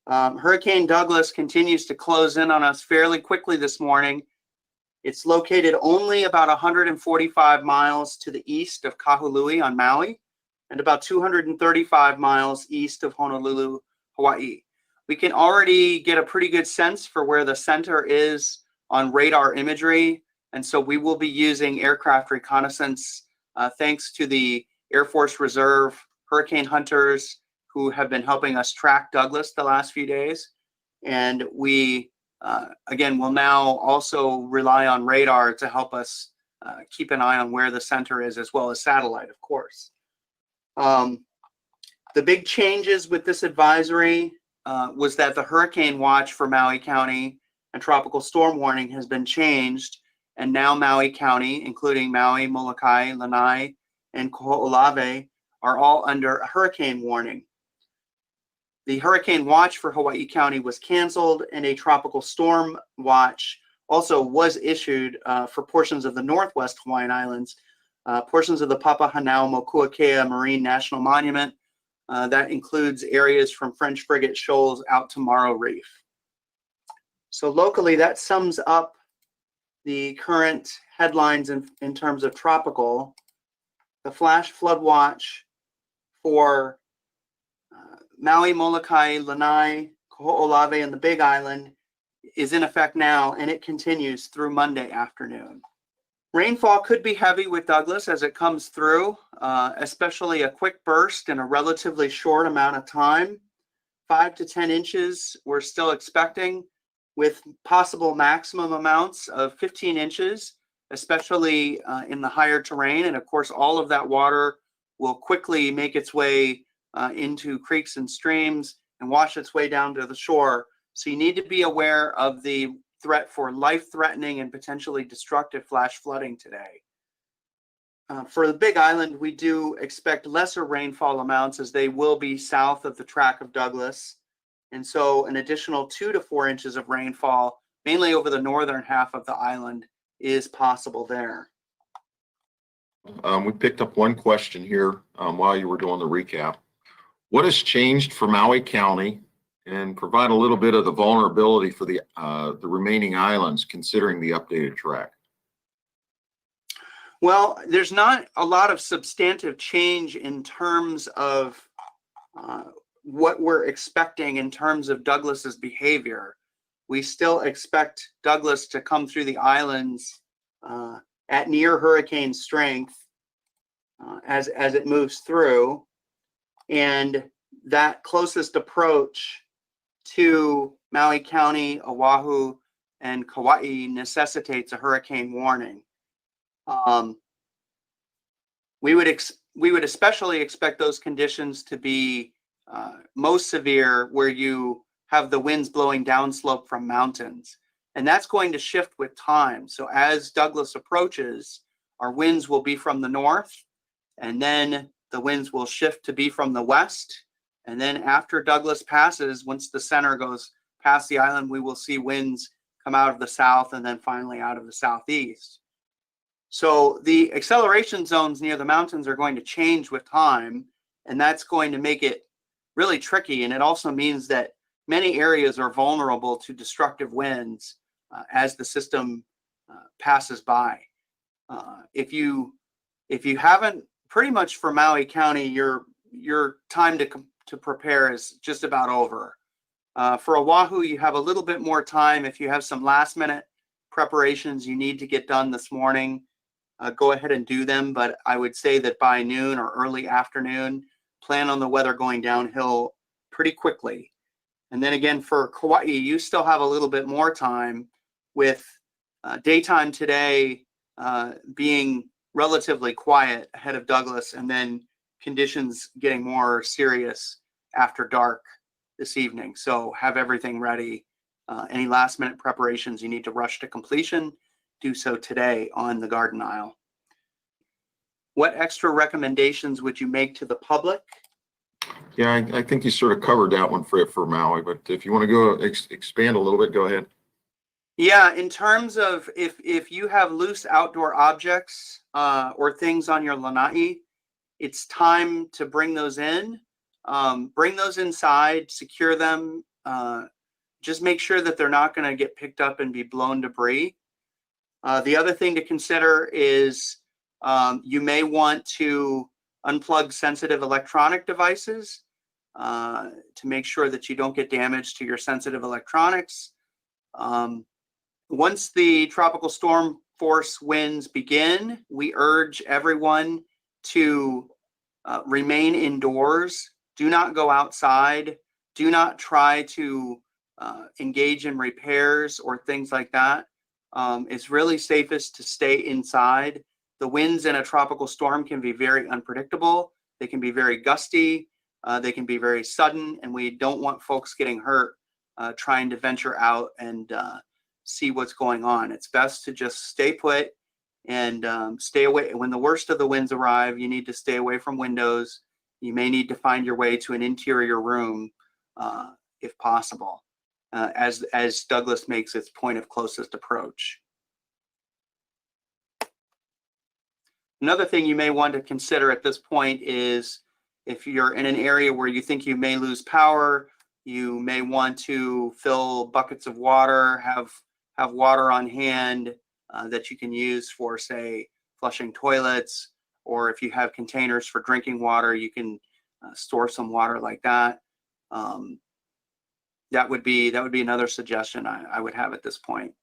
Hurricane Douglas continues to close in on us fairly quickly this morning. It's located only about 145 miles to the east of Kahului on Maui and about 235 miles east of Honolulu, Hawaii. We can already get a pretty good sense for where the center is on radar imagery, and so we will be using aircraft reconnaissance thanks to the Air Force Reserve hurricane hunters who have been helping us track Douglas the last few days. And we, again, will now also rely on radar to help us keep an eye on where the center is, as well as satellite, of course. The big changes with this advisory was that the hurricane watch for Maui County and tropical storm warning has been changed, and now Maui County, including Maui, Molokai, Lanai, and Koho'olave, are all under a hurricane warning. The hurricane watch for Hawaii County was canceled, and a tropical storm watch also was issued for portions of the northwest Hawaiian Islands, portions of the Papahanaumokuakea Marine National Monument. That includes areas from French Frigate Shoals out to Morrow Reef. So locally, that sums up the current headlines in terms of tropical. The flash flood watch for Maui, Molokai, Lanai, Koho'olave, and the Big Island is in effect now, and it continues through Monday afternoon. Rainfall could be heavy with Douglas as it comes through, especially a quick burst in a relatively short amount of time. 5 to 10 inches we're still expecting, with possible maximum amounts of 15 inches, especially in the higher terrain. And of course, all of that water will quickly make its way into creeks and streams and wash its way down to the shore. So you need to be aware of the threat for life-threatening and potentially destructive flash flooding today. For the Big Island, we do expect lesser rainfall amounts as they will be south of the track of Douglas. And so an additional 2 to 4 inches of rainfall, mainly over the northern half of the island, is possible there. We picked up one question here while you were doing the recap. What has changed for Maui County, and provide a little bit of the vulnerability for the remaining islands considering the updated track? Well, there's not a lot of substantive change in terms of what we're expecting in terms of Douglas's behavior. We still expect Douglas to come through the islands at near hurricane strength as it moves through, and that closest approach to Maui County, Oahu, and Kauai necessitates a hurricane warning. We would especially expect those conditions to be most severe where you have the winds blowing downslope from mountains, and that's going to shift with time. So as Douglas approaches, our winds will be from the north, and then the winds will shift to be from the west. And then after Douglas passes, once the center goes past the island, we will see winds come out of the south and then finally out of the southeast. So the acceleration zones near the mountains are going to change with time, and that's going to make it really tricky. And it also means that many areas are vulnerable to destructive winds as the system passes by. If you haven't, pretty much for Maui County, your time to prepare is just about over. For Oahu, you have a little bit more time. If you have some last minute preparations you need to get done this morning, go ahead and do them. But I would say that by noon or early afternoon, plan on the weather going downhill pretty quickly. And then again, for Kauai, you still have a little bit more time, with daytime today being relatively quiet ahead of Douglas, and then conditions getting more serious after dark this evening. So have everything ready. Any last minute preparations you need to rush to completion, do so today on the Garden Isle. What extra recommendations would you make to the public? Yeah, I think you sort of covered that one for Maui, but if you want to go expand a little bit, go ahead. Yeah, in terms of if you have loose outdoor objects or things on your lanai, it's time to bring those in. Bring those inside, secure them just make sure that they're not going to get picked up and be blown debris. The other thing to consider is you may want to unplug sensitive electronic devices to make sure that you don't get damage to your sensitive electronics. Once the tropical storm force winds begin, we urge everyone to remain indoors. Do not go outside. Do not try to engage in repairs or things like that. It's really safest to stay inside. The winds in a tropical storm can be very unpredictable. They can be very gusty. They can be very sudden, and we don't want folks getting hurt trying to venture out and see what's going on. It's best to just stay put and stay away. When the worst of the winds arrive, you need to stay away from windows. You may need to find your way to an interior room if possible, as Douglas makes its point of closest approach. Another thing you may want to consider at this point is if you're in an area where you think you may lose power, you may want to fill buckets of water, have water on hand that you can use for, say, flushing toilets, or if you have containers for drinking water, you can store some water like that. That would be another suggestion I would have at this point.